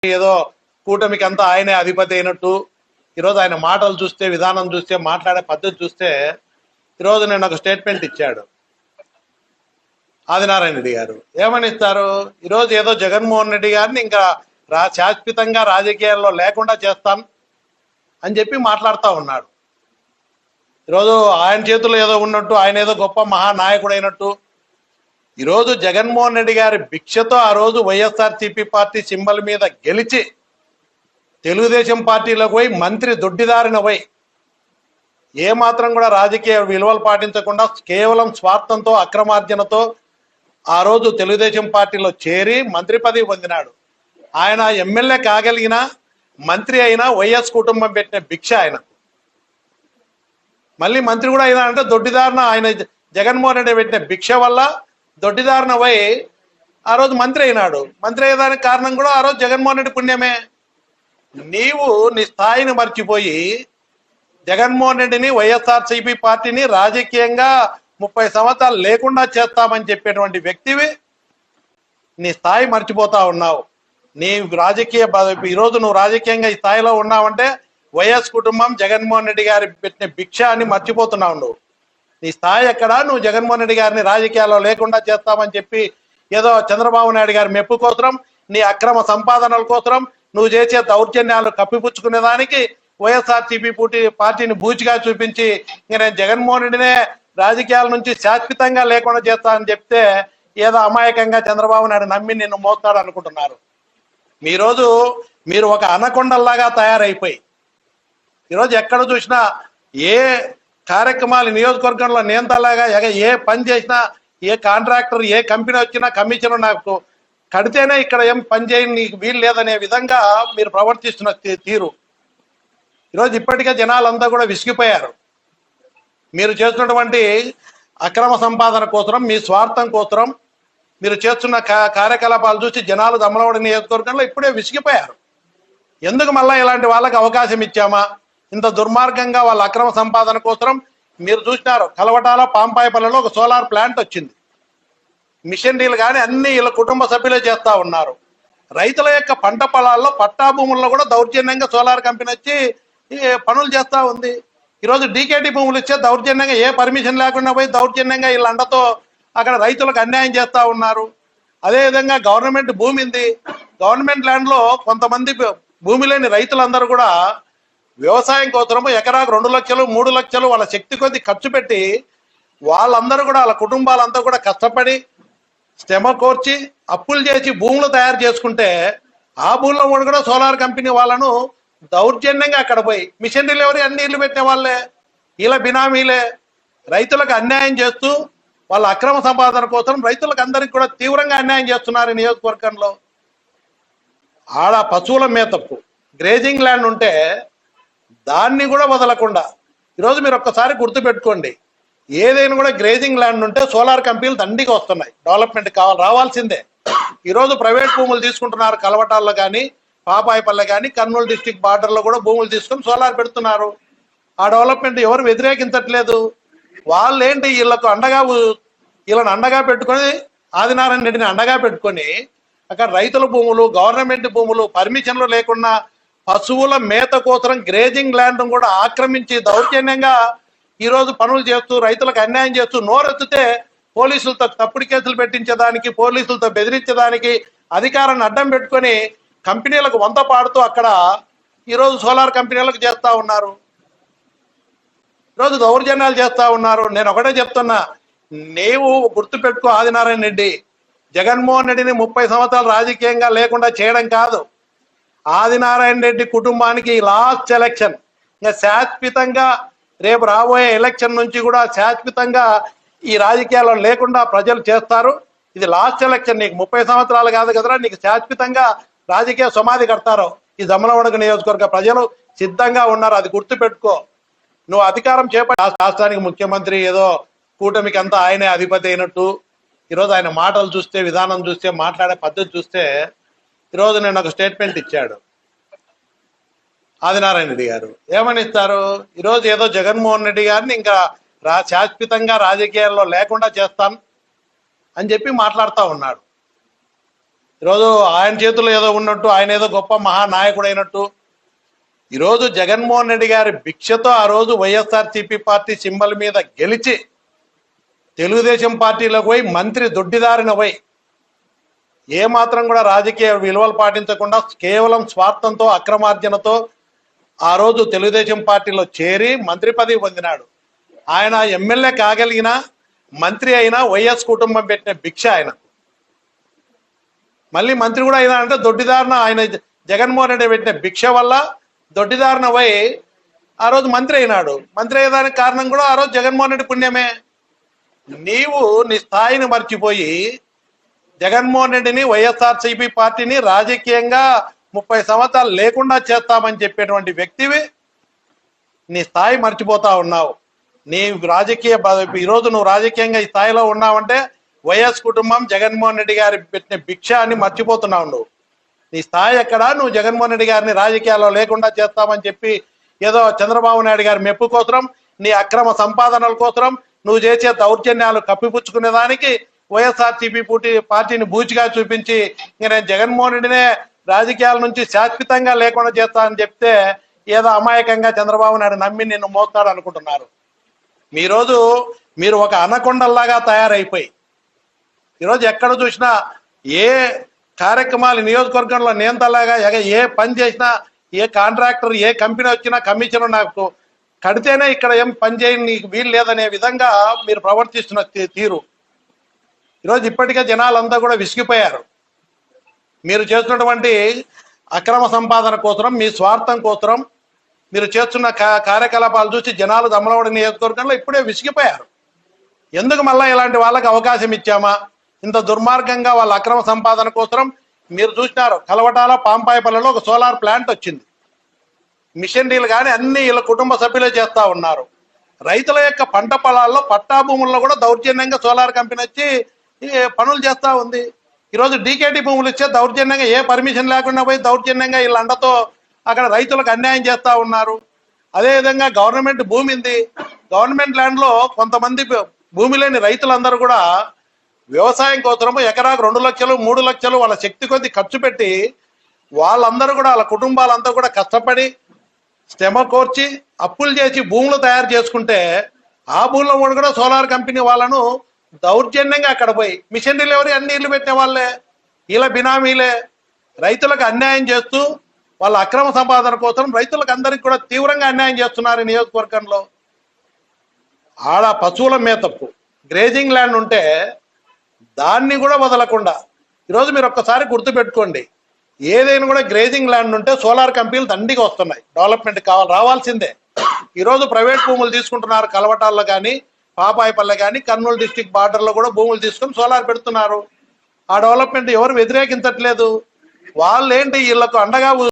ఏదో కూటమికి అంతా ఆయనే అధిపతి అయినట్టు ఈరోజు ఆయన మాటలు చూస్తే, విధానం చూస్తే, మాట్లాడే పద్ధతి చూస్తే ఈరోజు నేను ఒక స్టేట్మెంట్ ఇచ్చాడు ఆదినారాయణ రెడ్డి గారు. ఏమని ఇస్తారు? ఈరోజు ఏదో జగన్మోహన్ రెడ్డి గారిని ఇంకా శాశ్వతంగా రాజకీయాల్లో లేకుండా చేస్తాను అని చెప్పి మాట్లాడుతూ ఉన్నాడు. ఈరోజు ఆయన చేతుల్లో ఏదో ఉన్నట్టు, ఆయన ఏదో గొప్ప మహానాయకుడు అయినట్టు. ఈరోజు జగన్మోహన్ రెడ్డి గారి భిక్షతో ఆ రోజు వైఎస్ఆర్సీపీ పార్టీ సింబల్ మీద గెలిచి తెలుగుదేశం పార్టీలోకి పోయి మంత్రి దొడ్డిదారిన పోయి ఏమాత్రం కూడా రాజకీయ విలువలు పాటించకుండా కేవలం స్వార్థంతో, అక్రమార్జనతో ఆ రోజు తెలుగుదేశం పార్టీలో చేరి మంత్రి పదవి పొందినాడు. ఆయన ఎమ్మెల్యే కాగలిగిన మంత్రి అయినా వైఎస్ కుటుంబం పెట్టిన భిక్ష ఆయన. మళ్ళీ మంత్రి కూడా అయినా అంటే దొడ్డిదారిన ఆయన జగన్మోహన్ రెడ్డి పెట్టిన భిక్ష వల్ల దొడ్డిదారిన పోయి ఆ రోజు మంత్రి అయినాడు. మంత్రి అయ్యేదానికి కారణం కూడా ఆ రోజు జగన్మోహన్ రెడ్డి పుణ్యమే. నీవు నీ స్థాయిని మర్చిపోయి జగన్మోహన్ రెడ్డిని, వైఎస్ఆర్సీపీ పార్టీని రాజకీయంగా 30 సంవత్సరాలు లేకుండా చేస్తామని చెప్పేటువంటి వ్యక్తివి నీ స్థాయి మర్చిపోతా ఉన్నావు. నీ రాజకీయ ఈరోజు నువ్వు రాజకీయంగా ఈ స్థాయిలో ఉన్నావంటే వైఎస్ కుటుంబం, జగన్మోహన్ రెడ్డి గారి పెట్టిన భిక్ష అని మర్చిపోతున్నావు. నువ్వు నీ స్థాయి ఎక్కడా? నువ్వు జగన్మోహన్ రెడ్డి గారిని రాజకీయాల్లో లేకుండా చేస్తామని చెప్పి ఏదో చంద్రబాబు నాయుడు గారి మెప్పు కోసరం, నీ అక్రమ సంపాదనల కోసరం, నువ్వు చేసే దౌర్జన్యాలు కప్పిపుచ్చుకునేదానికి వైఎస్ఆర్సీపీ పార్టీని బూచిగా చూపించి ఇంక నేను జగన్మోహన్ రెడ్డినే రాజకీయాల నుంచి శాశ్వతంగా లేకుండా చేస్తానని చెప్తే ఏదో అమాయకంగా చంద్రబాబు నాయుడు నమ్మి నిన్ను మోస్తాడు అనుకుంటున్నారు. మీరు ఒక అనకొండల్లాగా తయారైపోయి ఈరోజు ఎక్కడ చూసినా ఏ కార్యక్రమాలు నియోజకవర్గంలో నియంతలాగా ఏ పని చేసినా, ఏ కాంట్రాక్టర్, ఏ కంపెనీ వచ్చినా కమిషన్ నాకు కడితేనే ఇక్కడ ఏం పని చేయని నీకు వీలు లేదనే విధంగా మీరు ప్రవర్తిస్తున్న తీరు ఈరోజు ఇప్పటికే జనాలంతా కూడా విసిగిపోయారు. మీరు చేస్తున్నటువంటి అక్రమ సంపాదన కోసరం, మీ స్వార్థం కోసరం మీరు చేస్తున్న కార్యకలాపాలు చూసి జనాలు దమ్మలవాడ నియోజకవర్గంలో ఇప్పుడే విసిగిపోయారు. ఎందుకు మళ్ళీ ఇలాంటి వాళ్ళకి అవకాశం ఇచ్చామా? ఇంత దుర్మార్గంగా వాళ్ళ అక్రమ సంపాదన కోసరం మీరు చూసినారు. కలవటాల పాంపాయపల్లిలో ఒక సోలార్ ప్లాంట్ వచ్చింది. మిషనరీలు కానీ అన్ని వీళ్ళ కుటుంబ సభ్యులే చేస్తూ ఉన్నారు. రైతుల యొక్క పంట పొలాల్లో, పట్టా భూముల్లో కూడా దౌర్జన్యంగా సోలార్ కంపెనీ వచ్చి పనులు చేస్తూ ఉంది. ఈరోజు డీకేటీ భూములు ఇచ్చే దౌర్జన్యంగా ఏ పర్మిషన్ లేకుండా పోయి దౌర్జన్యంగా వీళ్ళ అండతో అక్కడ రైతులకు అన్యాయం చేస్తూ ఉన్నారు. అదేవిధంగా గవర్నమెంట్ భూమి ఉంది. గవర్నమెంట్ ల్యాండ్లో కొంతమంది భూమి లేని రైతులందరూ కూడా వ్యవసాయం కోసము ఎకరాకు 2 లక్షలు 3 లక్షలు వాళ్ళ శక్తి కొద్ది ఖర్చు పెట్టి వాళ్ళందరూ కూడా వాళ్ళ కుటుంబాలంతా కూడా కష్టపడి శ్రమ కోర్చి అప్పులు చేసి భూములు తయారు చేసుకుంటే ఆ భూముల్లో కూడా సోలార్ కంపెనీ వాళ్ళను దౌర్జన్యంగా అక్కడ పోయి మిషనరీలు ఎవరు అన్ని ఇళ్ళు పెట్టే వాళ్ళే, ఇలా బినామీలే రైతులకు అన్యాయం చేస్తూ వాళ్ళ అక్రమ సంపాదన కోసం రైతులకు అందరికి కూడా తీవ్రంగా అన్యాయం చేస్తున్నారు. నియోజకవర్గంలో ఆడ పశువుల మేతకు గ్రేజింగ్ ల్యాండ్ ఉంటే దాన్ని కూడా వదలకుండా ఈరోజు మీరు ఒక్కసారి గుర్తుపెట్టుకోండి, ఏదైనా కూడా గ్రేజింగ్ ల్యాండ్ ఉంటే సోలార్ కంపెనీలు దండిగా వస్తున్నాయి. డెవలప్మెంట్ రావాల్సిందే. ఈరోజు ప్రైవేట్ భూములు తీసుకుంటున్నారు. కలవటాల్లో కానీ, పాపాయపల్లె కానీ, కర్నూలు డిస్టిక్ బార్డర్లో కూడా భూములు తీసుకొని సోలార్ పెడుతున్నారు. ఆ డెవలప్మెంట్ ఎవరు వ్యతిరేకించట్లేదు. వాళ్ళు ఏంటి వీళ్ళని అండగా పెట్టుకొని, ఆదినారాయణ రెడ్డిని అండగా పెట్టుకొని అక్కడ రైతుల భూములు, గవర్నమెంట్ భూములు పర్మిషన్లు లేకుండా పశువుల మేత కోసం గ్రేజింగ్ ల్యాండ్ కూడా ఆక్రమించి దౌర్జన్యంగా ఈరోజు పనులు చేస్తూ రైతులకు అన్యాయం చేస్తూ నోరెత్తితే పోలీసులతో తప్పుడు కేసులు పెట్టించేదానికి, పోలీసులతో బెదిరించేదానికి అధికారాన్ని అడ్డం పెట్టుకొని కంపెనీలకు వంత పాడుతూ అక్కడ ఈరోజు సోలార్ కంపెనీలకు చేస్తూ ఉన్నారు. ఈరోజు దౌర్జన్యాలు చేస్తూ ఉన్నారు. నేను ఒకటే చెప్తున్నా, నీవు గుర్తుపెట్టుకో ఆదినారాయణ రెడ్డి, జగన్మోహన్ రెడ్డిని 30 సంవత్సరాలు రాజకీయంగా లేకుండా చేయడం కాదు, ఆదినారాయణ రెడ్డి కుటుంబానికి లాస్ట్ ఎలక్షన్. ఇంకా శాశ్వతంగా రేపు రాబోయే ఎలక్షన్ నుంచి కూడా శాశ్వతంగా ఈ రాజకీయాల్లో లేకుండా ప్రజలు చేస్తారు. ఇది లాస్ట్ ఎలక్షన్. నీకు 30 సంవత్సరాలు కాదు కదరా, నీకు శాశ్వతంగా రాజకీయ సమాధి కడతారు. ఈ దమ్మలవడగ నియోజకవర్గ ప్రజలు సిద్ధంగా ఉన్నారు. అది గుర్తుపెట్టుకో. నువ్వు అధికారం చేపట్టి రాష్ట్రానికి ముఖ్యమంత్రి, ఏదో కూటమికి అంతా ఆయనే అధిపతి అయినట్టు ఈరోజు ఆయన మాటలు చూస్తే, విధానం చూస్తే, మాట్లాడే పద్ధతి చూస్తే ఈరోజు నేను ఒక స్టేట్మెంట్ ఇచ్చాడు ఆదినారాయణ రెడ్డి గారు. ఏమని ఇస్తారు? ఈరోజు ఏదో జగన్మోహన్ రెడ్డి గారిని ఇంకా శాశ్వతంగా రాజకీయాల్లో లేకుండా చేస్తాను అని చెప్పి మాట్లాడుతూ ఉన్నాడు. ఈరోజు ఆయన చేతుల్లో ఏదో ఉన్నట్టు, ఆయన ఏదో గొప్ప మహానాయకుడు అయినట్టు. ఈరోజు జగన్మోహన్ రెడ్డి గారి భిక్షతో ఆ రోజు వైఎస్ఆర్సీపీ పార్టీ సింబల్ మీద గెలిచి తెలుగుదేశం పార్టీలోకి పోయి మంత్రి దొడ్డిదారిన పోయి ఏమాత్రం కూడా రాజకీయ విలువలు పాటించకుండా కేవలం స్వార్థంతో అక్రమార్జనతో ఆ రోజు తెలుగుదేశం పార్టీలో చేరి మంత్రి పదవి పొందినాడు. ఆయన ఎమ్మెల్యే కాగలిగిన మంత్రి అయినా వైఎస్ కుటుంబం పెట్టిన భిక్ష ఆయన. మళ్ళీ మంత్రి కూడా అయినా అంటే దొడ్డిదారిన ఆయన జగన్మోహన్ రెడ్డి పెట్టిన భిక్ష వల్ల దొడ్డిదారిన పోయి ఆ రోజు మంత్రి అయినాడు. మంత్రి అయ్యేదానికి కారణం కూడా ఆ రోజు జగన్మోహన్ రెడ్డి పుణ్యమే. నీవు నీ స్థాయిని మర్చిపోయి జగన్మోహన్ రెడ్డిని వైఎస్ఆర్సీపీ పార్టీని రాజకీయంగా 30 సంవత్సరాలు లేకుండా చేస్తామని చెప్పేటువంటి వ్యక్తివి నీ స్థాయి మర్చిపోతా ఉన్నావు. నీ రాజకీయ ఈరోజు నువ్వు రాజకీయంగా ఈ స్థాయిలో ఉన్నావంటే వైఎస్ కుటుంబం జగన్మోహన్ రెడ్డి గారి పెట్టిన భిక్ష అని మర్చిపోతున్నావు. నువ్వు నీ స్థాయి ఎక్కడా? నువ్వు జగన్మోహన్ రెడ్డి గారిని రాజకీయాల్లో లేకుండా చేస్తామని చెప్పి ఏదో చంద్రబాబు నాయుడు గారి మెప్పు కోసరం, నీ అక్రమ సంపాదనల కోసరం, నువ్వు చేసే దౌర్జన్యాలు కప్పిపుచ్చుకునే దానికి వైఎస్ఆర్సీపీ పార్టీని బూచిగా చూపించి ఇంక నేను జగన్మోహన్ రెడ్డినే రాజకీయాల నుంచి శాశ్వతంగా లేకుండా చేస్తా అని చెప్తే ఏదో అమాయకంగా చంద్రబాబు నాయుడు నమ్మి నిన్ను మోస్తాడు అనుకుంటున్నారు. మీరు ఒక అనకొండల్లాగా తయారైపోయి ఈరోజు ఎక్కడ చూసినా ఏ కార్యక్రమాలు నియోజకవర్గంలో నియంతలాగా ఏ పని చేసినా, ఏ కాంట్రాక్టర్ ఏ కంపెనీ వచ్చినా కమిషన్ నాకు కడితేనే ఇక్కడ ఏం పని చేయని నీకు వీలు లేదనే విధంగా మీరు ప్రవర్తిస్తున్న తీరు ఈరోజు ఇప్పటికే జనాలంతా కూడా విసిగిపోయారు. మీరు చేస్తున్నటువంటి అక్రమ సంపాదన కోసరం, మీ స్వార్థం కోసరం మీరు చేస్తున్న కార్యకలాపాలు చూసి జనాలు దమ్మలవాడి నియోజకవర్గంలో ఇప్పుడే విసిగిపోయారు. ఎందుకు మళ్ళీ ఇలాంటి వాళ్ళకి అవకాశం ఇచ్చామా? ఇంత దుర్మార్గంగా వాళ్ళ అక్రమ సంపాదన కోసరం మీరు చూసినారు. కలవటాల పాంపాయపల్లిలో ఒక సోలార్ ప్లాంట్ వచ్చింది. మిషనరీలు కానీ అన్ని వీళ్ళ కుటుంబ సభ్యులే చేస్తూ ఉన్నారు. రైతుల యొక్క పంట పొలాల్లో పట్టా భూముల్లో కూడా దౌర్జన్యంగా సోలార్ కంపెనీ వచ్చి పనులు చేస్తూ ఉంది. ఈరోజు డీకేటీ భూములు ఇచ్చే దౌర్జన్యంగా ఏ పర్మిషన్ లేకుండా పోయి దౌర్జన్యంగా వీళ్ళ అండతో అక్కడ రైతులకు అన్యాయం చేస్తూ ఉన్నారు. అదేవిధంగా గవర్నమెంట్ భూమి ఉంది. గవర్నమెంట్ ల్యాండ్లో కొంతమంది భూమి లేని రైతులందరూ కూడా వ్యవసాయం కోసము ఎకరాకు 2 లక్షలు 3 లక్షలు వాళ్ళ శక్తి కొద్ది ఖర్చు పెట్టి వాళ్ళందరూ కూడా వాళ్ళ కుటుంబాలంతా కూడా కష్టపడి శ్రమ కోర్చి అప్పులు చేసి భూములు తయారు చేసుకుంటే ఆ భూములో కూడా సోలార్ కంపెనీ వాళ్ళను దౌర్జన్యంగా అక్కడ పోయి మిషనరీలు ఎవరు అన్ని ఇళ్ళు పెట్టే వాళ్ళే, ఇలా బినామీలే రైతులకు అన్యాయం చేస్తూ వాళ్ళ అక్రమ సంపాదన కోసం రైతులకు అందరికి కూడా తీవ్రంగా అన్యాయం చేస్తున్నారు. నియోజకవర్గంలో ఆడ పశువుల మేతకు గ్రేజింగ్ ల్యాండ్ ఉంటే దాన్ని కూడా వదలకుండా ఈరోజు మీరు ఒక్కసారి గుర్తుపెట్టుకోండి, ఏదైనా కూడా గ్రేజింగ్ ల్యాండ్ ఉంటే సోలార్ కంపెనీలు దండిగా వస్తున్నాయి. డెవలప్మెంట్ రావాల్సిందే. ఈరోజు ప్రైవేట్ భూములు తీసుకుంటున్నారు. కలవటాల్లో కానీ పాపాయపల్లె కానీ కర్నూలు డిస్టిక్ బార్డర్లో కూడా భూములు తీసుకొని సోలార్ పెడుతున్నారు. ఆ డెవలప్మెంట్ ఎవరు వ్యతిరేకించట్లేదు. వాళ్ళు ఏంటి వీళ్ళకు అండగా